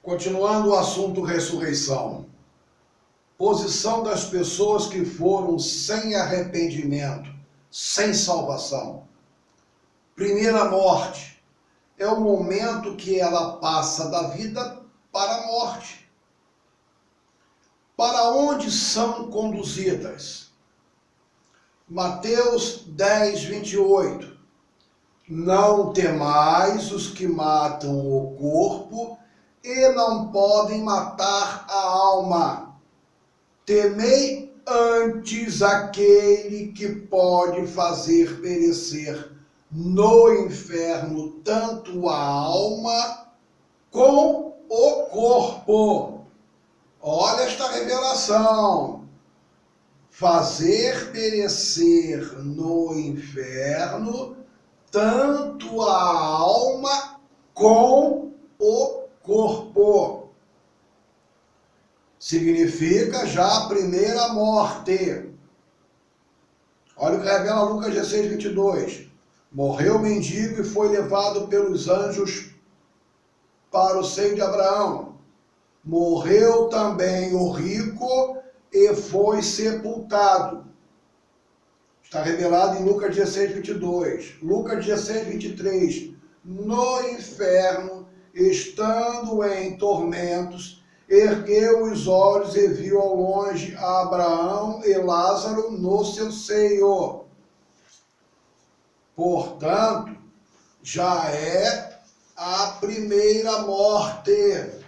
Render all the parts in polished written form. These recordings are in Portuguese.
Continuando o assunto ressurreição. Posição das pessoas que foram sem arrependimento, sem salvação. Primeira morte é o momento que ela passa da vida para a morte. Para onde são conduzidas? Mateus 10, 28. Não temais os que matam o corpo e não podem matar a alma. Temei antes aquele que pode fazer perecer no inferno tanto a alma como o corpo. Olha esta revelação. Fazer perecer no inferno tanto a alma como o corpo. Significa já a primeira morte. Olha o que revela Lucas 16, 22. Morreu o mendigo e foi levado pelos anjos para o seio de Abraão. Morreu também o rico e foi sepultado. Está revelado em Lucas 16, 22. Lucas 16, 23. No inferno, estando em tormentos, ergueu os olhos e viu ao longe Abraão e Lázaro no seu seio. Portanto, já é a primeira morte.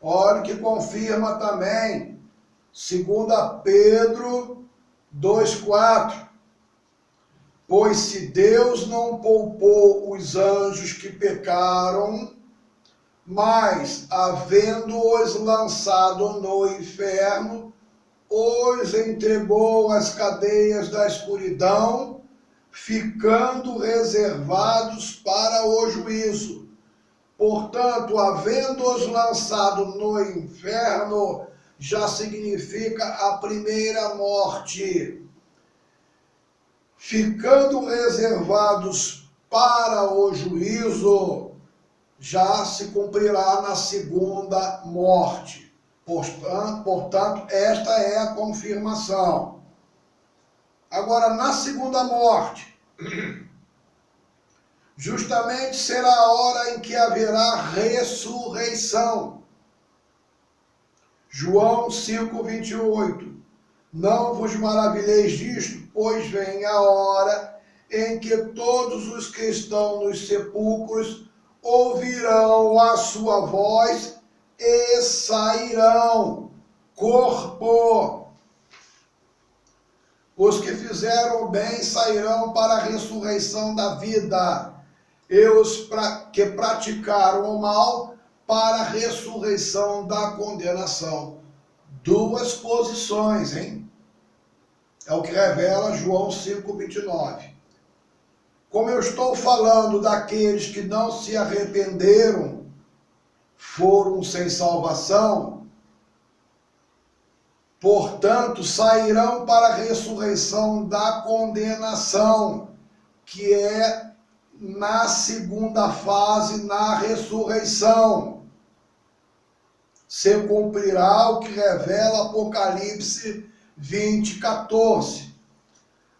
Olha que confirma também, 2 Pedro 2,4. Pois se Deus não poupou os anjos que pecaram, mas, havendo-os lançado no inferno, os entregou às cadeias da escuridão, ficando reservados para o juízo. Portanto, havendo-os lançado no inferno, já significa a primeira morte. Ficando reservados para o juízo, já se cumprirá na segunda morte. Portanto, esta é a confirmação. Agora, na segunda morte, justamente será a hora em que haverá ressurreição. João 5, 28. Não vos maravilheis disto, pois vem a hora em que todos os que estão nos sepulcros ouvirão a sua voz e sairão. Corpo. Os que fizeram o bem sairão para a ressurreição da vida, e os que praticaram o mal para a ressurreição da condenação. Duas posições, hein? É o que revela João 5, 29. Como eu estou falando daqueles que não se arrependeram, foram sem salvação, portanto, sairão para a ressurreição da condenação, que é na segunda fase, na ressurreição. Se cumprirá o que revela Apocalipse 20, 14.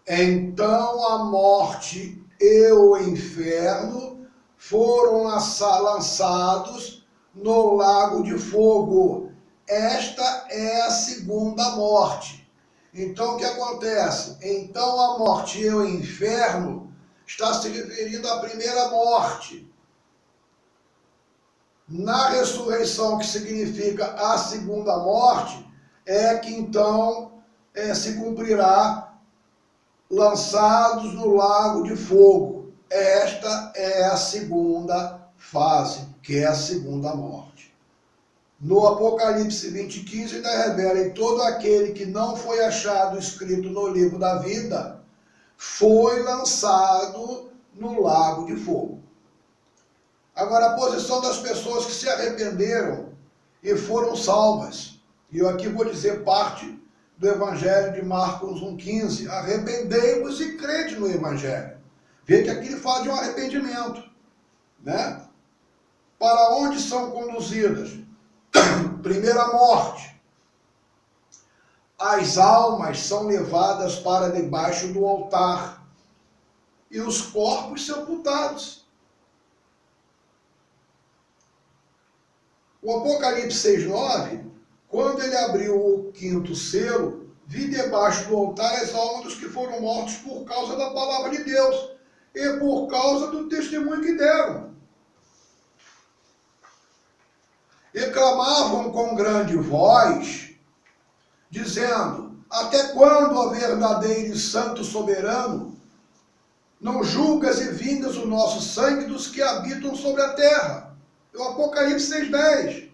Então a morte e o inferno foram lançados no lago de fogo. Esta é a segunda morte. Então o que acontece? Então a morte e o inferno está se referindo à primeira morte. Na ressurreição, que significa a segunda morte, é que então se cumprirá lançados no lago de fogo. Esta é a segunda fase, que é a segunda morte. No Apocalipse 20, 15, ainda revela: e todo aquele que não foi achado escrito no livro da vida foi lançado no lago de fogo. Agora, a posição das pessoas que se arrependeram e foram salvas. E eu aqui vou dizer parte do Evangelho de Marcos 1,15. Arrependei-vos e crede no Evangelho. Vê que aqui ele fala de um arrependimento, né? para onde são conduzidas? Primeira morte. As almas são levadas para debaixo do altar e os corpos sepultados. O Apocalipse 6:9, quando ele abriu o quinto selo, vi debaixo do altar as almas dos que foram mortos por causa da palavra de Deus e por causa do testemunho que deram. E clamavam com grande voz, dizendo: até quando, ó verdadeiro e santo soberano, não julgas e vingas o nosso sangue dos que habitam sobre a terra? É o Apocalipse 6:10,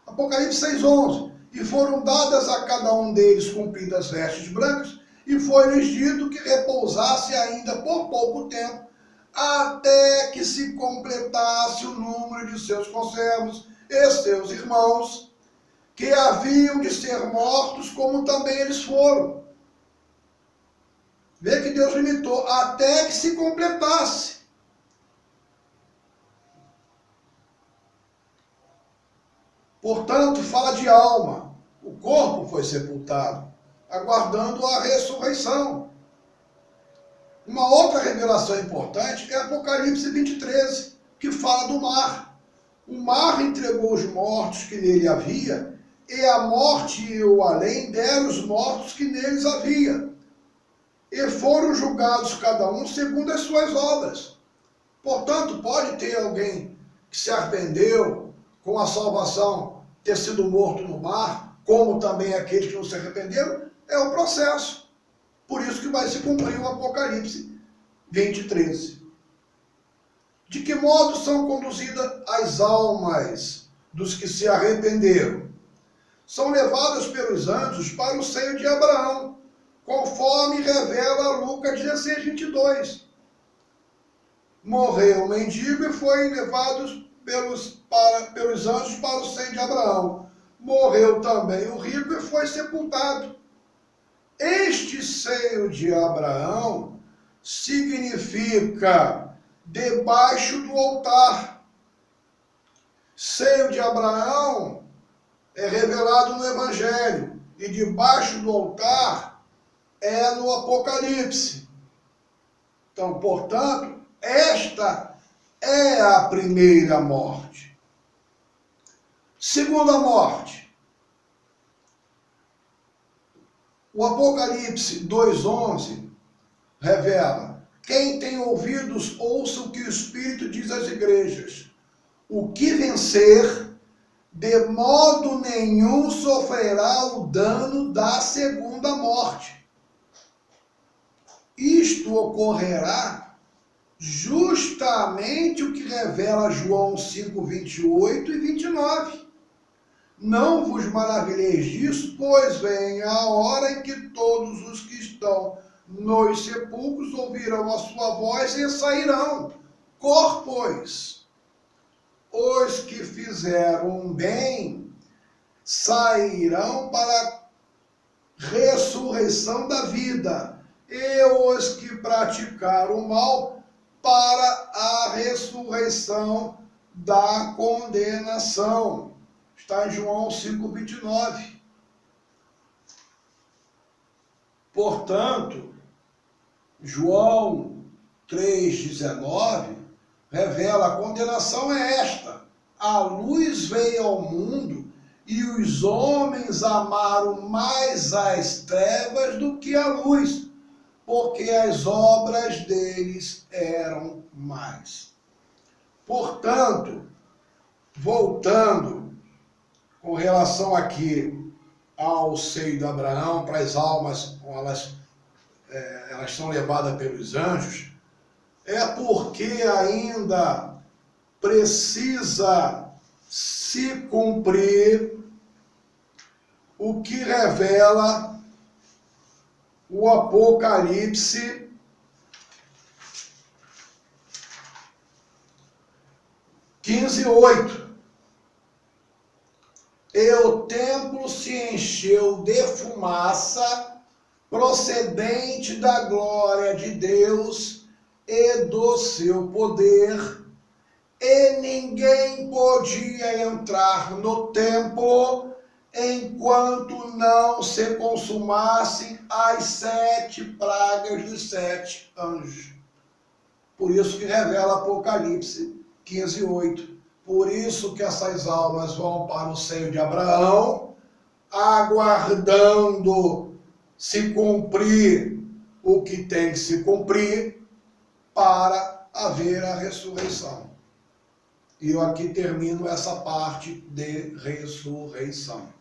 Apocalipse 6:11. E foram dadas a cada um deles compridas vestes brancas, e foi-lhes dito que repousasse ainda por pouco tempo, até que se completasse o número de seus conservos e seus irmãos, que haviam de ser mortos, como também eles foram. Vê que Deus limitou até que se completasse. Portanto, fala de alma. O corpo foi sepultado, aguardando a ressurreição. Uma outra revelação importante é Apocalipse 20:13, que fala do mar. O mar entregou os mortos que nele havia, e a morte e o além deram os mortos que neles havia. E foram julgados cada um segundo as suas obras. Portanto, pode ter alguém que se arrependeu com a salvação, ter sido morto no mar, como também aqueles que não se arrependeram, é o processo. Por isso que vai se cumprir o Apocalipse 20:13. De que modo são conduzidas as almas dos que se arrependeram? São levadas pelos anjos para o seio de Abraão, conforme revela Lucas 16:22. Morreu o mendigo e foi levado pelos anjos para o seio de Abraão. Morreu também o rico e foi sepultado. Este seio de Abraão significa debaixo do altar. Seio de Abraão é revelado no Evangelho, e debaixo do altar é no Apocalipse. Então, portanto, esta é a primeira morte. Segunda morte. O Apocalipse 2:11 revela: quem tem ouvidos, ouça o que o Espírito diz às igrejas. O que vencer, de modo nenhum sofrerá o dano da segunda morte. Isto ocorrerá justamente o que revela João 5:28 e 29. Não vos maravilheis disso, pois vem a hora em que todos os que estão nos sepulcros ouvirão a sua voz e sairão. Corpos, os que fizeram bem, sairão para a ressurreição da vida, e os que praticaram o mal, para a ressurreição da condenação. Está em João 5:29. Portanto, João 3:19 revela: a condenação é esta: a luz veio ao mundo e os homens amaram mais as trevas do que a luz, porque as obras deles eram más. Portanto, voltando com relação aqui ao seio de Abraão, para as almas, elas são levadas pelos anjos, é porque ainda precisa se cumprir o que revela o Apocalipse 15:8. E o templo se encheu de fumaça procedente da glória de Deus e do seu poder, e ninguém podia entrar no templo enquanto não se consumassem as 7 pragas dos 7 anjos. Por isso que revela Apocalipse 15:8. Por isso que essas almas vão para o seio de Abraão, aguardando se cumprir o que tem que se cumprir para haver a ressurreição. E eu aqui termino essa parte de ressurreição.